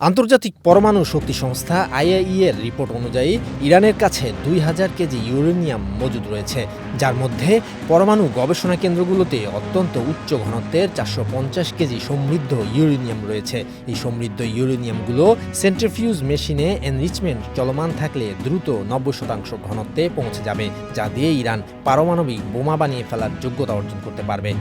আন্তর্জাতিক পরমাণু শক্তি সংস্থা আইএইএ এর রিপোর্ট অনুযায়ী ইরানের কাছে ২,০০০ কেজি ইউরেনিয়াম মজুদ রয়েছে, যার মধ্যে পরমাণু গবেষণা কেন্দ্রগুলোতে অত্যন্ত উচ্চ ঘনত্বের ৪৫০ কেজি সমৃদ্ধ ইউরেনিয়াম রয়েছে। এই সমৃদ্ধ ইউরেনিয়ামগুলো সেন্ট্রিফিউজ মেশিনে এনরিচমেন্ট চলমান থাকলে দ্রুত ৯০% ঘনত্বে পৌঁছে যাবে, যা দিয়ে ইরান পারমাণবিক বোমা বানিয়ে ফেলার যোগ্যতা অর্জন করতে পারবে।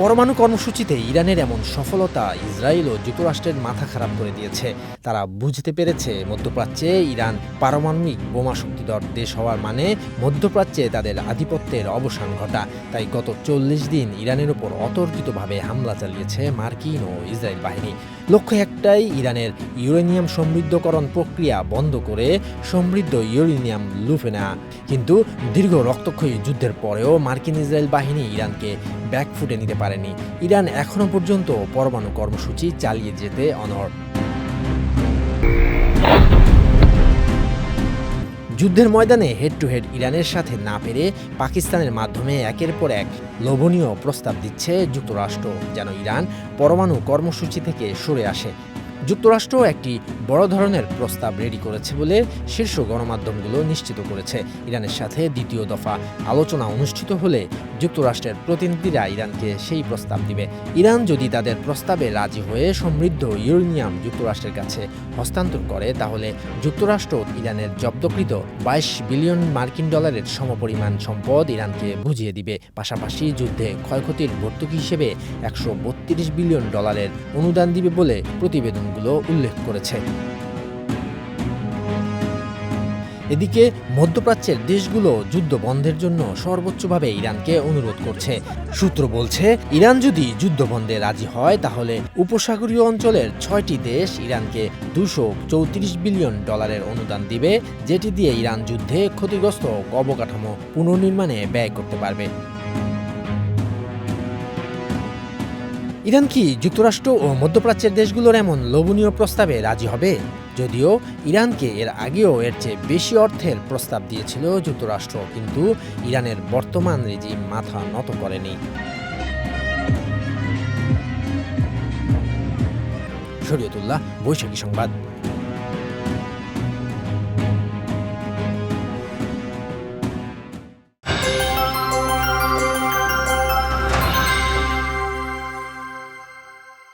পরমাণু কর্মসূচিতে ইরানের এমন সফলতা ইসরায়েল ও যুক্তরাষ্ট্রের মাথা খারাপ করে দিয়েছে। তারা বুঝতে পেরেছে মধ্যপ্রাচ্যে ইরান পারমাণবিক বোমা শক্তিধর দেশ হওয়ার মানে মধ্যপ্রাচ্যে তাদের আধিপত্যের অবসান ঘটা। তাই গত ৪০ দিন ইরানের ওপর অতর্কিতভাবে হামলা চালিয়েছে মার্কিন ও ইসরায়েল বাহিনী। লক্ষ্য একটাই, ইরানের ইউরেনিয়াম সমৃদ্ধকরণ প্রক্রিয়া বন্ধ করে সমৃদ্ধ ইউরেনিয়াম লুফে নেওয়া। কিন্তু দীর্ঘ রক্তক্ষয়ী যুদ্ধের পরেও মার্কিন ইসরায়েল বাহিনী ইরানকে ব্যাকফুটে নিতে পারেনি। ইরান এখনও পর্যন্ত পরমাণু কর্মসূচি চালিয়ে যেতে অনড়। যুদ্ধের ময়দানে হেড টু হেড ইরানের সাথে না পেরে পাকিস্তানের মাধ্যমে একের পর এক লোভনীয় প্রস্তাব দিচ্ছে যুক্তরাষ্ট্র, যেন ইরান পরমাণু কর্মসূচি থেকে সরে আসে। যুক্তরাষ্ট্র একটি বড় ধরনের প্রস্তাব রেডি করেছে বলে শীর্ষ গণমাধ্যমগুলো নিশ্চিত করেছে। ইরানের সাথে দ্বিতীয় দফা আলোচনা অনুষ্ঠিত হলে যুক্তরাষ্ট্রের প্রতিনিধিরা ইরানকে সেই প্রস্তাব দিবে। ইরান যদি তাদের প্রস্তাবে রাজি হয়ে সমৃদ্ধ ইউরেনিয়াম যুক্তরাষ্ট্রের কাছে হস্তান্তর করে, তাহলে যুক্তরাষ্ট্র ইরানের জব্দকৃত ২২ বিলিয়ন মার্কিন ডলারের সমপরিমাণ সম্পদ ইরানকে বুঝিয়ে দিবে। পাশাপাশি যুদ্ধে ক্ষয়ক্ষতির ভর্তুকি হিসেবে ১৩২ বিলিয়ন ডলারের অনুদান দিবে বলে প্রতিবেদনগুলো উল্লেখ করেছে। এদিকে মধ্যপ্রাচ্যের দেশগুলো যুদ্ধ বন্ধের জন্য সর্বোচ্চভাবে ইরানকে অনুরোধ করছে। সূত্র বলছে, ইরান যদি যুদ্ধ বন্ধে রাজি হয়, তাহলে উপসাগরীয় অঞ্চলের ৬টি দেশ ইরানকে ২৩৪ বিলিয়ন ডলারের অনুদান দিবে, যেটি দিয়ে ইরান যুদ্ধে ক্ষতিগ্রস্ত অবকাঠামো পুনর্নির্মাণে ব্যয় করতে পারবে। ইরান কি যুক্তরাষ্ট্র ও মধ্যপ্রাচ্যের দেশগুলোর এমন লোভনীয় প্রস্তাবে রাজি হবে? যদিও ইরানকে এর আগেও এর চেয়ে বেশি অর্থের প্রস্তাব দিয়েছিল যুক্তরাষ্ট্র, কিন্তু ইরানের বর্তমান রেজিম মাথা নত করেনি। শরীয়তুল্লাহ, বৈশাখী সংবাদ।